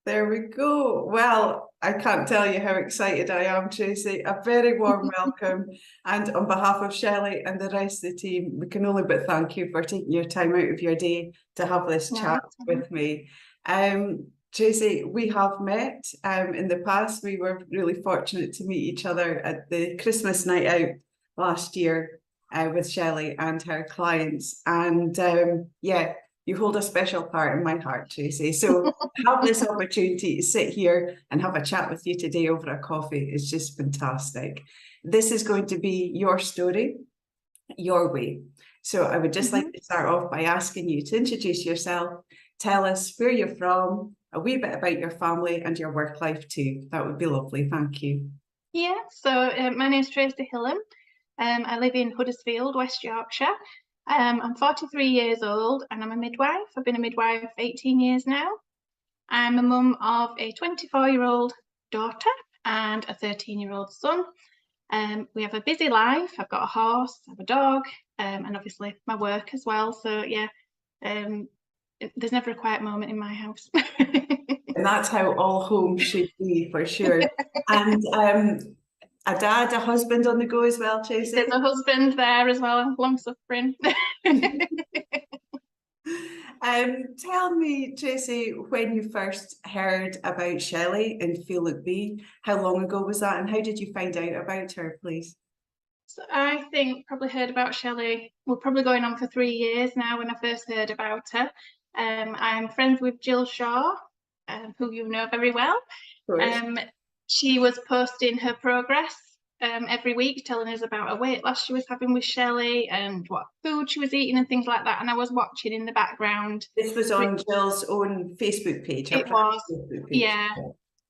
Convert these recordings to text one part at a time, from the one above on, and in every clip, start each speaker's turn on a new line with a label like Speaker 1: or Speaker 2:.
Speaker 1: There we go. Well, I can't tell you how excited I am, Tracy. A very warm welcome. And on behalf of Shelly and the rest of the team, we can only but thank you for taking your time out of your day to have this chat with me. Tracy, we have met in the past. We were really fortunate to meet each other at the Christmas night out last year with Shelly and her clients. And yeah, you hold a special part in my heart, Tracy. So have this opportunity to sit here and have a chat with you today over a coffee is just fantastic. This is going to be your story, your way. So I would just like to start off by asking you to introduce yourself, tell us where you're from, a wee bit about your family and your work life too. That would be lovely. Thank you.
Speaker 2: Yeah, so my name's Tracy. I live in Huddersfield, West Yorkshire. I'm 43 years old and I'm a midwife. I've been a midwife 18 years now. I'm a mum of a 24-year-old daughter and a 13-year-old son. We have a busy life. I've got a horse, I have a dog, and obviously my work as well. So yeah, there's never a quiet moment in my house.
Speaker 1: And that's how all homes should be, for sure. And a dad, a husband on the go as well, Tracy?
Speaker 2: There's a husband there as well, long suffering.
Speaker 1: Tell me, Tracy, when you first heard about Shelly in FLB, how long ago was that and how did you find out about her, please?
Speaker 2: So I think probably heard about Shelly, we're probably going on for 3 years now when I first heard about her. I'm friends with Jill Shaw, who you know very well. She was posting her progress every week, telling us about a weight loss she was having with Shelly and what food she was eating and things like that. And I was watching in the background.
Speaker 1: This was on Jill's own Facebook page.
Speaker 2: It was, yeah.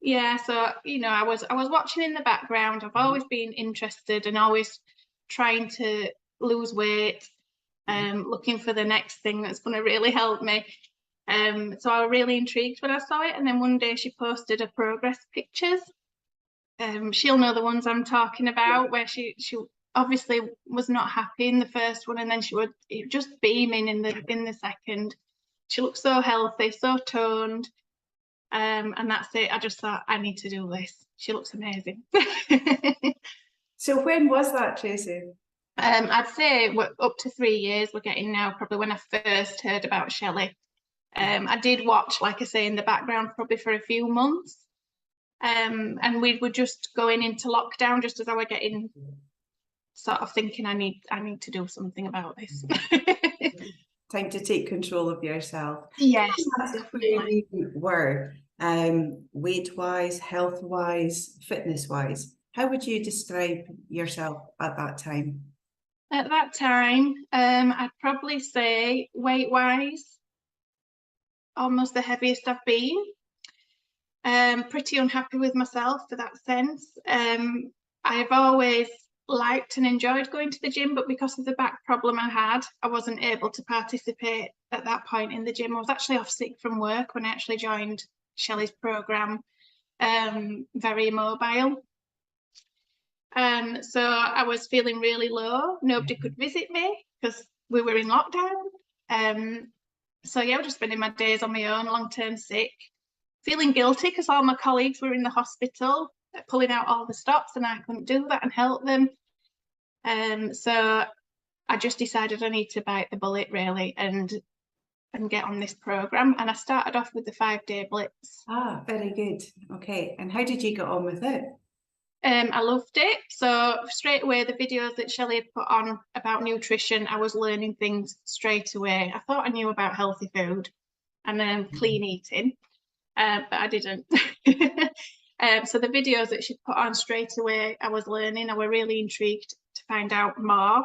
Speaker 2: Yeah, so you know, I was watching in the background. I've always been interested and always trying to lose weight, looking for the next thing that's going to really help me. So I was really intrigued when I saw it, and then one day she posted her progress pictures. She'll know the ones I'm talking about, where she obviously was not happy in the first one, and then she would just beaming in the second. She looked so healthy, so toned. And that's it. I just thought, I need to do this. She looks amazing.
Speaker 1: So when was that, Tracy?
Speaker 2: I'd say we're up to 3 years we're getting now, probably when I first heard about Shelly. I did watch, like I say, in the background probably for a few months. And we were just going into lockdown just as I were getting sort of thinking I need to do something about this.
Speaker 1: Time to take control of yourself.
Speaker 2: Yes,
Speaker 1: definitely. Where you were, weight-wise, health-wise, fitness-wise. How would you describe yourself at that time?
Speaker 2: At that time, I'd probably say weight-wise, almost the heaviest I've been. Pretty unhappy with myself for that sense. I've always liked and enjoyed going to the gym, but because of the back problem I had, I wasn't able to participate at that point in the gym. I was actually off sick from work when I actually joined Shelly's program, very immobile. So I was feeling really low. Nobody could visit me because we were in lockdown. So yeah, I was just spending my days on my own, long-term sick, feeling guilty because all my colleagues were in the hospital, pulling out all the stops, and I couldn't do that and help them. So I just decided I need to bite the bullet really and get on this program. And I started off with the 5-day blitz.
Speaker 1: Ah, very good. Okay, and how did you get on with it?
Speaker 2: I loved it. So straight away, the videos that Shelly had put on about nutrition, I was learning things straight away. I thought I knew about healthy food and clean eating, but I didn't. So the videos that she'd put on straight away, I was learning. I was really intrigued to find out more.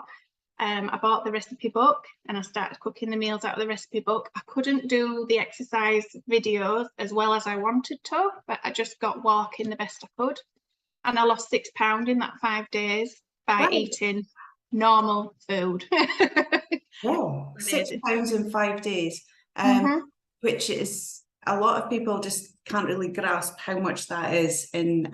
Speaker 2: I bought the recipe book and I started cooking the meals out of the recipe book. I couldn't do the exercise videos as well as I wanted to, but I just got walking the best I could. And I lost 6 pounds in that 5 days by eating normal food.
Speaker 1: Wow, 6 pounds in 5 days, which is a lot of people just can't really grasp how much that is in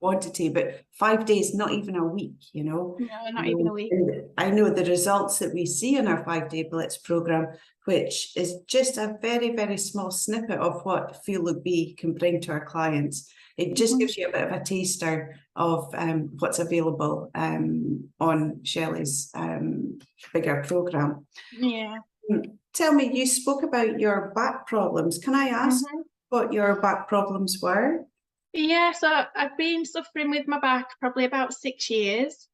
Speaker 1: quantity, but 5 days, not even a week, you know.
Speaker 2: No, not even a week.
Speaker 1: And I know the results that we see in our 5-day Blitz program, which is just a very, very small snippet of what FLB can bring to our clients. It just gives you a bit of a taster of what's available on Shelly's bigger program.
Speaker 2: Yeah.
Speaker 1: Tell me, you spoke about your back problems. Can I ask what your back problems were?
Speaker 2: Yeah, so I've been suffering with my back probably about 6 years.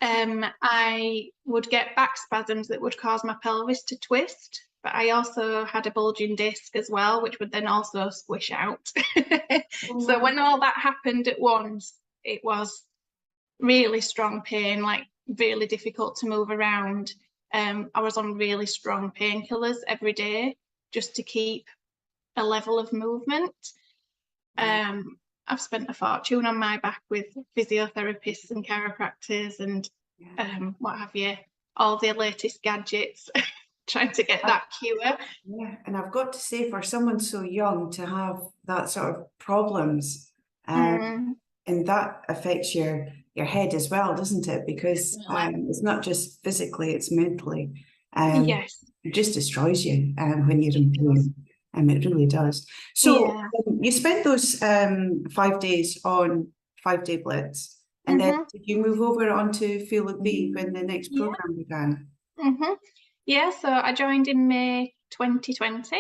Speaker 2: I would get back spasms that would cause my pelvis to twist, but I also had a bulging disc as well, which would then also squish out. So when all that happened at once, it was really strong pain, like really difficult to move around. I was on really strong painkillers every day just to keep a level of movement. I've spent a fortune on my back with physiotherapists and chiropractors and what have you, all the latest gadgets, trying to get that cure.
Speaker 1: Yeah, and I've got to say, for someone so young to have that sort of problems, and that affects your head as well, doesn't it? Because it's not just physically, it's mentally.
Speaker 2: Yes.
Speaker 1: It just destroys you when you're in pain. It really does. So you spent those 5 days on 5-day Blitz, and then did you move over onto FLB when the next program began?
Speaker 2: Yeah, so I joined in May 2020.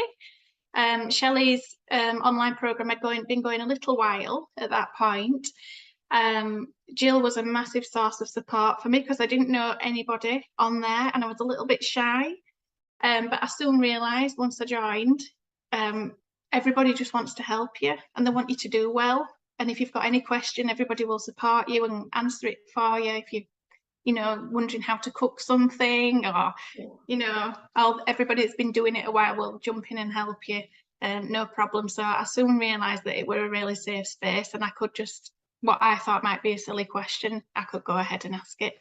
Speaker 2: Shelly's online program had been going a little while at that point. Jill was a massive source of support for me because I didn't know anybody on there and I was a little bit shy. But I soon realised once I joined, everybody just wants to help you and they want you to do well. And if you've got any question, everybody will support you and answer it for you. If you know, wondering how to cook something, or everybody that's been doing it a while will jump in and help you, no problem. So I soon realised that it were a really safe space, and I could just, what I thought might be a silly question, I could go ahead and ask it.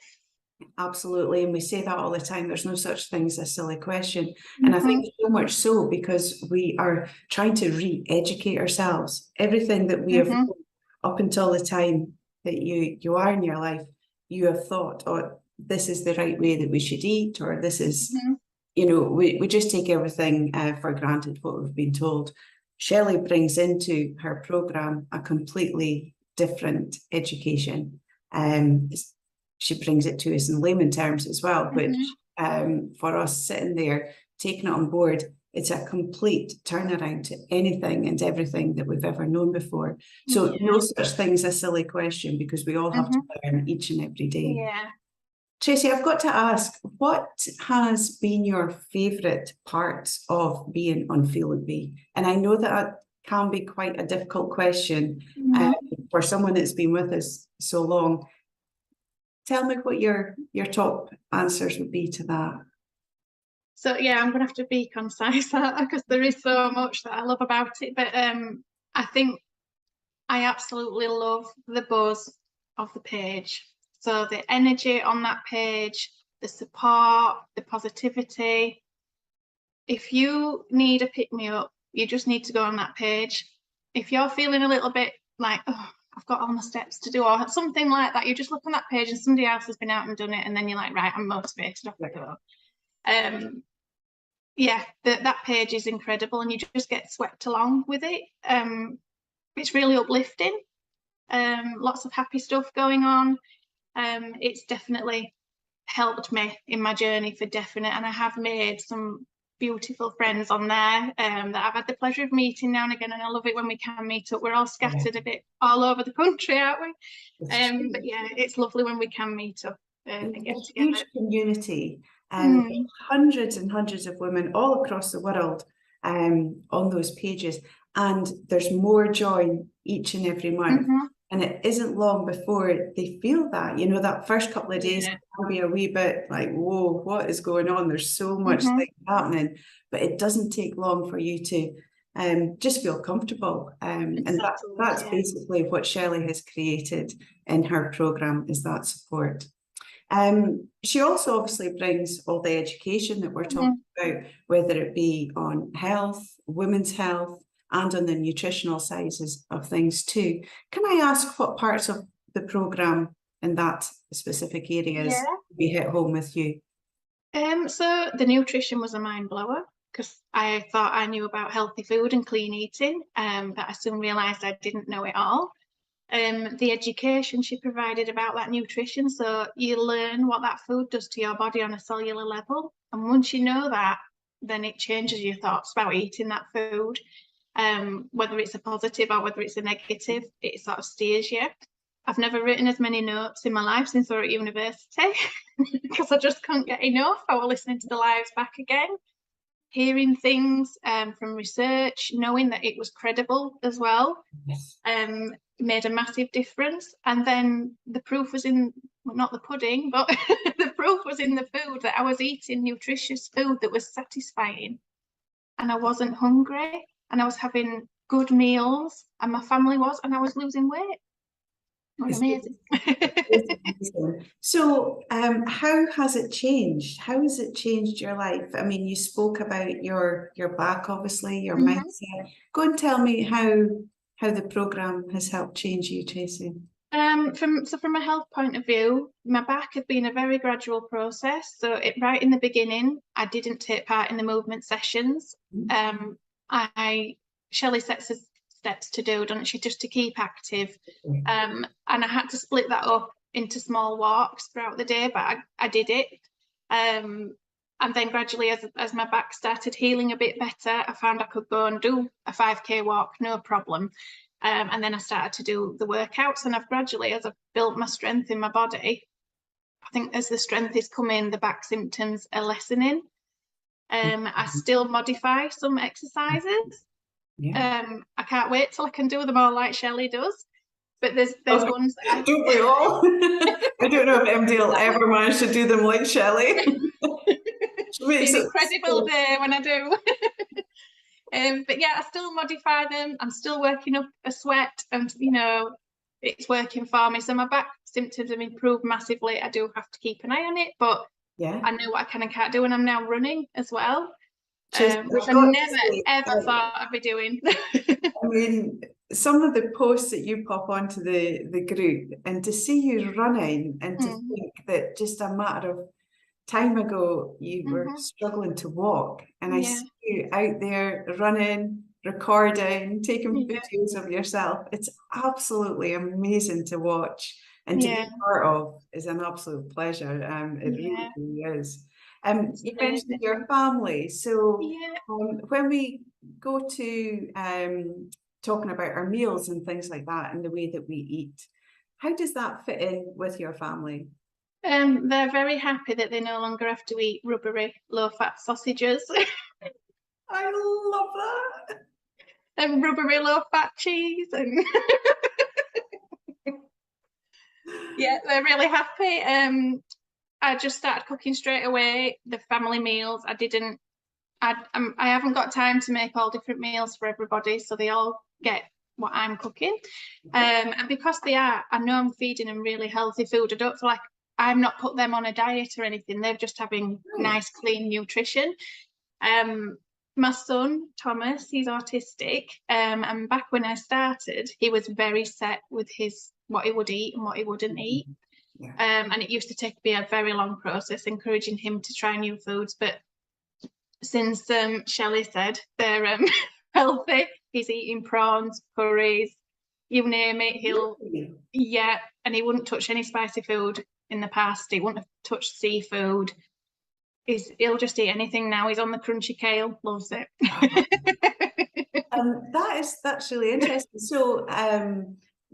Speaker 1: Absolutely, and we say that all the time. There's no such thing as a silly question, and I think so much so because we are trying to re-educate ourselves. Everything that we have up until the time that you are in your life, you have thought, oh, this is the right way that we should eat, or this is, you know, we just take everything for granted, what we've been told. Shelly brings into her program a completely different education. She brings it to us in layman terms as well, which for us sitting there, taking it on board, it's a complete turnaround to anything and everything that we've ever known before. So no such thing as a silly question, because we all have to learn each and every day.
Speaker 2: Yeah.
Speaker 1: Tracy, I've got to ask, what has been your favourite parts of being on FLB? And I know that can be quite a difficult question for someone that's been with us so long. Tell me what your top answers would be to that.
Speaker 2: So yeah, I'm gonna have to be concise because there is so much that I love about it. But I think I absolutely love the buzz of the page. So the energy on that page, the support, the positivity. If you need a pick-me-up, you just need to go on that page. If you're feeling a little bit like, oh, I've got all my steps to do, or something like that, you just look on that page and somebody else has been out and done it, and then you're like, right, I'm motivated, off I go. Yeah, that page is incredible, and you just get swept along with it. It's really uplifting. Lots of happy stuff going on. It's definitely helped me in my journey for definite, and I have made some beautiful friends on there that I've had the pleasure of meeting now and again, and I love it when we can meet up. We're all scattered a bit all over the country, aren't we? But yeah, it's lovely when we can meet up and get together.
Speaker 1: Huge community, hundreds and hundreds of women all across the world on those pages, and there's more joy each and every month. And it isn't long before they feel that, you know, that first couple of days can be a wee bit like, whoa, what is going on? There's so much things happening, but it doesn't take long for you to just feel comfortable. And that's basically what Shelly has created in her program, is that support. She also obviously brings all the education that we're talking about, whether it be on health, women's health, and on the nutritional sides of things too. Can I ask what parts of the programme in that specific areas we hit home with you?
Speaker 2: So the nutrition was a mind blower, because I thought I knew about healthy food and clean eating, but I soon realised I didn't know it all. The education she provided about that nutrition, so you learn what that food does to your body on a cellular level, and once you know that, then it changes your thoughts about eating that food. Whether it's a positive or whether it's a negative, it sort of steers you. I've never written as many notes in my life since I was at university because I just couldn't get enough. I was listening to the lives back again, hearing things from research, knowing that it was credible as well.
Speaker 1: Yes.
Speaker 2: Made a massive difference. And then the proof was in, well, not the pudding, but the proof was in the food, that I was eating nutritious food that was satisfying, and I wasn't hungry, and I was having good meals, and my family was, and I was losing weight. It was amazing.
Speaker 1: So how has it changed? How has it changed your life? I mean, you spoke about your back, obviously, your mindset. Go and tell me how the programme has helped change you, Tracy.
Speaker 2: From a health point of view, my back has been a very gradual process. So right in the beginning, I didn't take part in the movement sessions. Shelly sets us steps to do, doesn't she, just to keep active. And I had to split that up into small walks throughout the day, but I did it. And then gradually, as my back started healing a bit better, I found I could go and do a 5K walk, no problem. And then I started to do the workouts, and I've gradually, as I've built my strength in my body, I think as the strength is coming, the back symptoms are lessening. I still modify some exercises. I can't wait till I can do them all like Shelly does. But there's ones that
Speaker 1: don't we all? I don't know if MD will ever manage to do them like Shelly.
Speaker 2: It's an incredible day when I do. But yeah, I still modify them. I'm still working up a sweat, and you know, it's working for me. So my back symptoms have improved massively. I do have to keep an eye on it, but I know what I can and can't do, and I'm now running as well. Which I never ever thought I'd be doing.
Speaker 1: I mean, some of the posts that you pop onto the group, and to see you running, and to think that just a matter of time ago you were struggling to walk, and I see you out there running, recording, taking videos of yourself. It's absolutely amazing to watch, and to be part of is an absolute pleasure. It really is. You mentioned your family, so when we go to talking about our meals and things like that and the way that we eat, how does that fit in with your family?
Speaker 2: They're very happy that they no longer have to eat rubbery, low-fat sausages.
Speaker 1: I love that.
Speaker 2: And rubbery, low-fat cheese, and yeah, they're really happy. I just started cooking straight away, the family meals. I haven't got time to make all different meals for everybody, so they all get what I'm cooking. And because I know I'm feeding them really healthy food. I don't feel like I'm not put them on a diet or anything. They're just having nice, clean nutrition. My son, Thomas, he's autistic. And back when I started, he was very set with what he would eat and what he wouldn't eat. And it used to take me a very long process encouraging him to try new foods. But since Shelly said they're healthy, he's eating prawns, curries, you name it, and he wouldn't touch any spicy food in the past. He wouldn't have touched seafood. He'll just eat anything now. He's on the crunchy kale, loves it.
Speaker 1: That's really interesting. So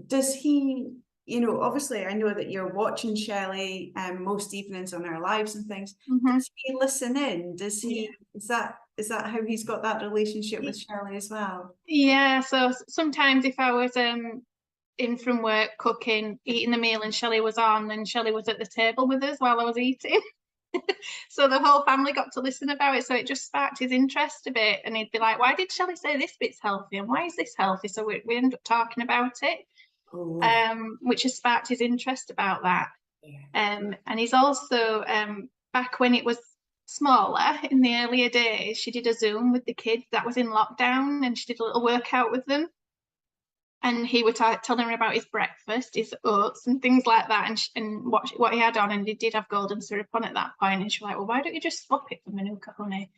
Speaker 1: does he, you know, obviously I know that you're watching Shelly most evenings on our lives and things. Does he listen in? Does he, is that how he's got that relationship with Shelly as well? Yeah,
Speaker 2: so sometimes if I was in from work cooking, eating the meal, and Shelly was on, and Shelly was at the table with us while I was eating. So the whole family got to listen about it, so it just sparked his interest a bit, and he'd be like, why did Shelly say this bit's healthy and why is this healthy? So we ended up talking about it. Which has sparked his interest about that. And he's also back when it was smaller, in the earlier days, she did a Zoom with the kids that was in lockdown, and she did a little workout with them. And he was telling her about his breakfast, his oats and things like that, and what he had on, and he did have golden syrup on at that point. And she was like, well, why don't you just swap it for Manuka honey?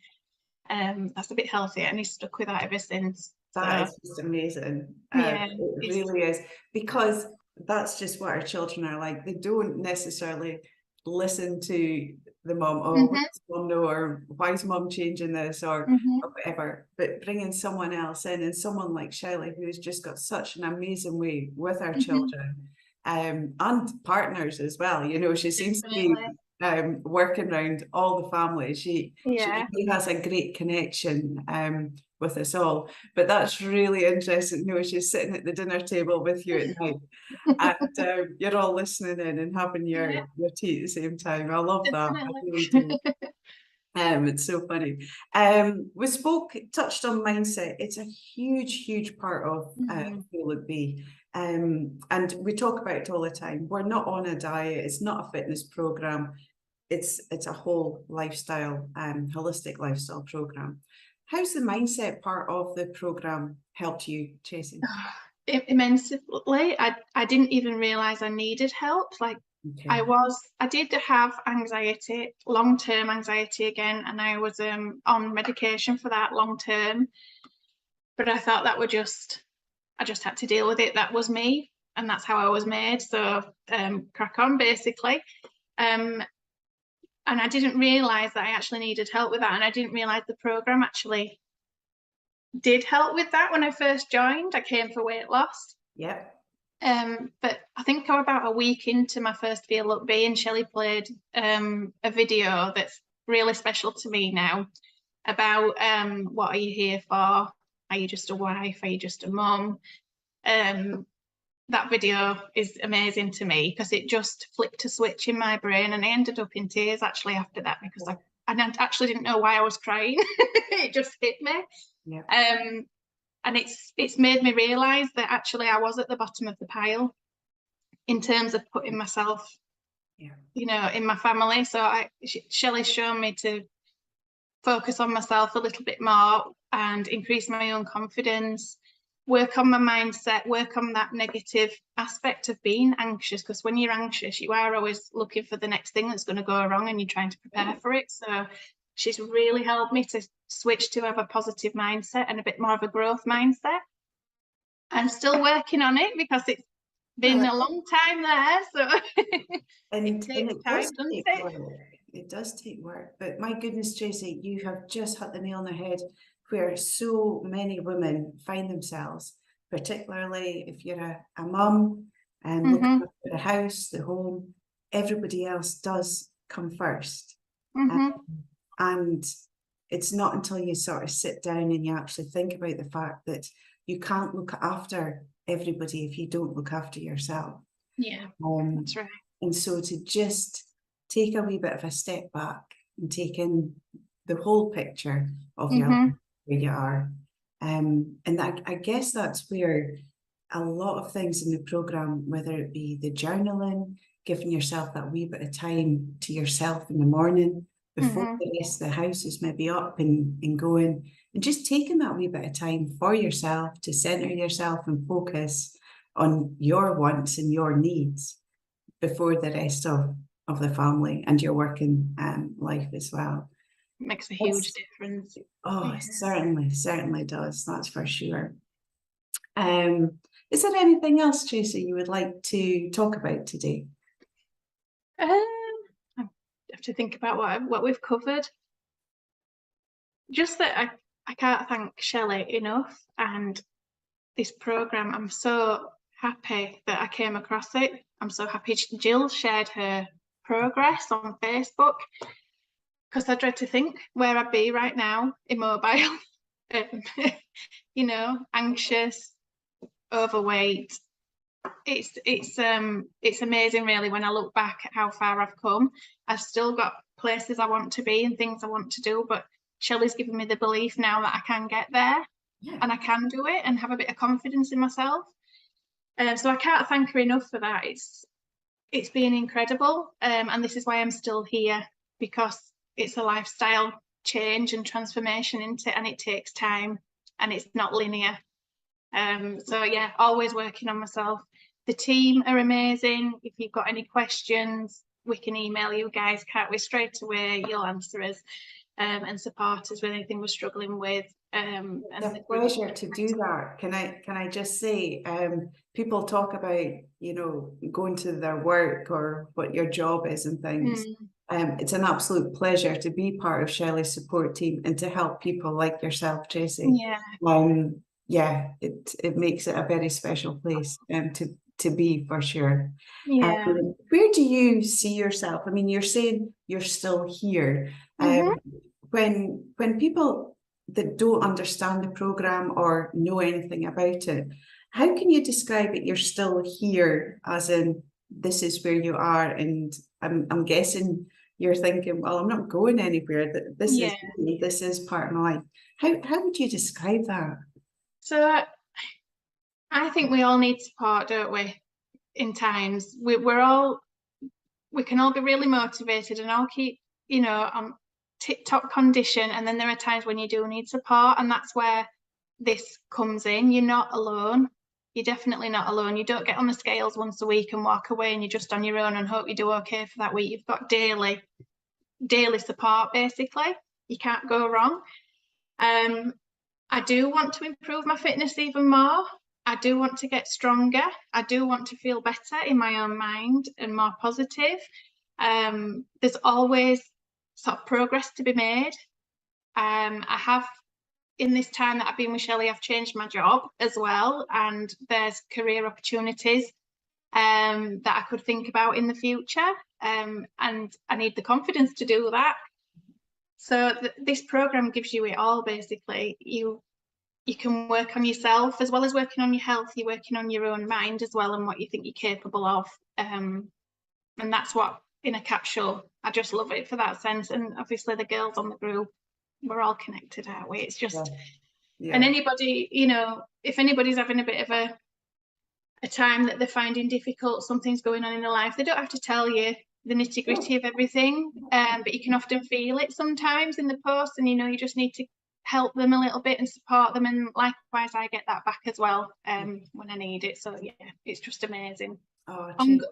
Speaker 2: That's a bit healthier, and he's stuck with that ever since.
Speaker 1: That is just amazing.
Speaker 2: Yeah,
Speaker 1: it really is, because that's just what our children are like. They don't necessarily listen to the mom, oh, what does mom know, or why is mom changing this, or whatever. But bringing someone else in, and someone like Shelly, who's just got such an amazing way with our children, and partners as well. You know, she seems to be working around all the family. She really has a great connection with us all. But that's really interesting. You know, she's sitting at the dinner table with you at night, and you're all listening in and having your tea at the same time. I love that. I really do. It's so funny. We touched on mindset. It's a huge part of FLB. And we talk about it all the time. We're not on a diet. It's not a fitness program. It's a whole lifestyle, holistic lifestyle program. How's the mindset part of the program helped you, Tracy?
Speaker 2: Immensely. I didn't even realize I needed help. Like, I did have anxiety, long-term anxiety again, and I was on medication for that long-term. But I thought that I just had to deal with it. That was me, and that's how I was made. So crack on, basically. And I didn't realize that I actually needed help with that, and I didn't realize the program actually did help with that. When I first joined, I came for weight loss.
Speaker 1: But
Speaker 2: I think I'm about a week into my first FLB, and Shelly played a video that's really special to me now about what are you here for? Are you just a wife? Are you just a mum? That video is amazing to me because it just flipped a switch in my brain, and I ended up in tears actually after that, because I actually didn't know why I was crying. It just hit me. And it's made me realize that actually I was at the bottom of the pile in terms of putting myself, you know, in my family. So Shelly's shown me to focus on myself a little bit more and increase my own confidence, work on my mindset, work on that negative aspect of being anxious, because when you're anxious, you are always looking for the next thing that's going to go wrong, and you're trying to prepare for it. So she's really helped me to switch to have a positive mindset and a bit more of a growth mindset. I'm still working on it because it's been a long time there. So it takes time, doesn't it?
Speaker 1: It does take work. But my goodness, Tracy, you have just hit the nail on the head, where so many women find themselves, particularly if you're a mum and looking after the house, the home. Everybody else does come first. And it's not until you sort of sit down and you actually think about the fact that you can't look after everybody if you don't look after yourself.
Speaker 2: That's right.
Speaker 1: And so to just take a wee bit of a step back and take in the whole picture of your life, where you are. And I guess that's where a lot of things in the program, whether it be the journaling, giving yourself that wee bit of time to yourself in the morning before the rest of the house is maybe up and going, and just taking that wee bit of time for yourself to center yourself and focus on your wants and your needs before the rest of the family and your working life as well.
Speaker 2: It makes a huge difference.
Speaker 1: Oh, it certainly does. That's for sure. Is there anything else, Tracy, you would like to talk about today?
Speaker 2: I have to think about what we've covered. Just that I can't thank Shelly enough, and this program. I'm so happy that I came across it. I'm so happy Jill shared her progress on Facebook, because I dread to think where I'd be right now, immobile, you know, anxious, overweight. It's amazing really when I look back at how far I've come. I've still got places I want to be and things I want to do, but Shelly's given me the belief now that I can get there and I can do it and have a bit of confidence in myself. So I can't thank her enough for that. It's been incredible, and this is why I'm still here, because it's a lifestyle change and transformation into, and it takes time and it's not linear. So yeah, always working on myself. The team are amazing. If you've got any questions, we can email you guys, can't we? Straight away, you'll answer us and support us with anything we're struggling with.
Speaker 1: It's a pleasure to do that. Can I just say, people talk about, you know, going to their work or what your job is and things. It's an absolute pleasure to be part of Shelly's support team and to help people like yourself, Tracy. Yeah, it makes it a very special place to be, for sure. Where do you see yourself? I mean, you're saying you're still here. When people that don't understand the program or know anything about it, how can you describe it? You're still here, as in this is where you are, and I'm guessing you're thinking, well, I'm not going anywhere. This is me, this is part of my life. How would you describe that?
Speaker 2: So I think we all need support, don't we? In times we can all be really motivated and all keep, you know, on tip-top condition, and then there are times when you do need support, and that's where this comes in. You're not alone. You're definitely not alone. You don't get on the scales once a week and walk away and you're just on your own and hope you do okay for that week. You've got daily support, basically. You can't go wrong. I do want to improve my fitness even more. I do want to get stronger. I do want to feel better in my own mind and more positive. There's always sort of progress to be made. I have, in this time that I've been with Shelly, I've changed my job as well, and there's career opportunities that I could think about in the future, and I need the confidence to do that. So this program gives you it all, basically. You can work on yourself as well as working on your health. You're working on your own mind as well and what you think you're capable of, and that's what, in a capsule, I just love it for that sense. And obviously the girls on the group, we're all connected, aren't we? It's just and anybody, you know, if anybody's having a bit of a time that they're finding difficult, something's going on in their life, they don't have to tell you the nitty-gritty of everything, but you can often feel it sometimes in the post, and you know, you just need to help them a little bit and support them, and likewise I get that back as well when I need it. So yeah, it's just amazing.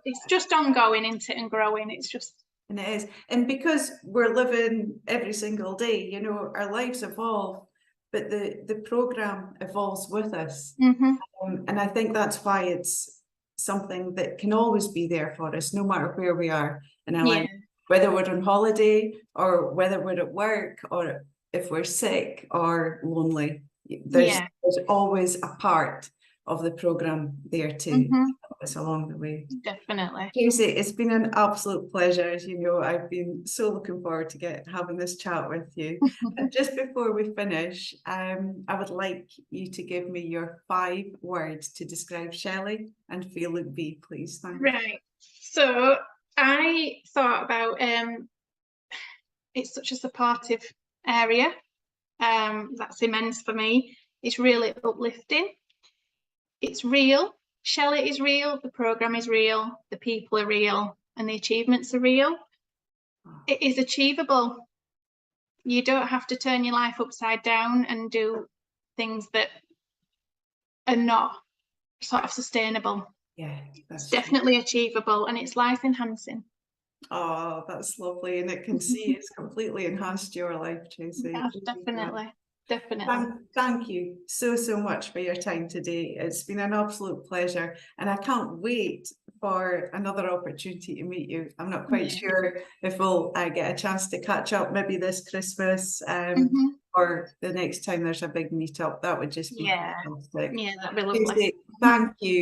Speaker 2: It's just ongoing, isn't it, and growing. It's just,
Speaker 1: and it is, and because we're living every single day, you know, our lives evolve, but the program evolves with us. And I think that's why it's something that can always be there for us, no matter where we are in our life, whether we're on holiday or whether we're at work or if we're sick or lonely. There's always a part of the program there to help us along the way.
Speaker 2: Definitely.
Speaker 1: Tracy, it's been an absolute pleasure. As you know, I've been so looking forward to having this chat with you. And just before we finish, I would like you to give me your 5 words to describe Shelly and FLB, please. Thank you.
Speaker 2: Right. So I thought about it's such a supportive area. That's immense for me. It's really uplifting. It's real. Shelly is real. The program is real. The people are real, and the achievements are real. It is achievable. You don't have to turn your life upside down and do things that are not sort of sustainable.
Speaker 1: Yeah,
Speaker 2: it's definitely achievable, and it's life enhancing.
Speaker 1: Oh, that's lovely, and it can see it's completely enhanced your life, Tracy.
Speaker 2: Yeah, definitely.
Speaker 1: Thank you so much for your time today. It's been an absolute pleasure, and I can't wait for another opportunity to meet you. I'm not quite sure if we'll get a chance to catch up maybe this Christmas or the next time there's a big meetup. That would just be fantastic.
Speaker 2: Yeah, that'd be lovely.
Speaker 1: Thank you.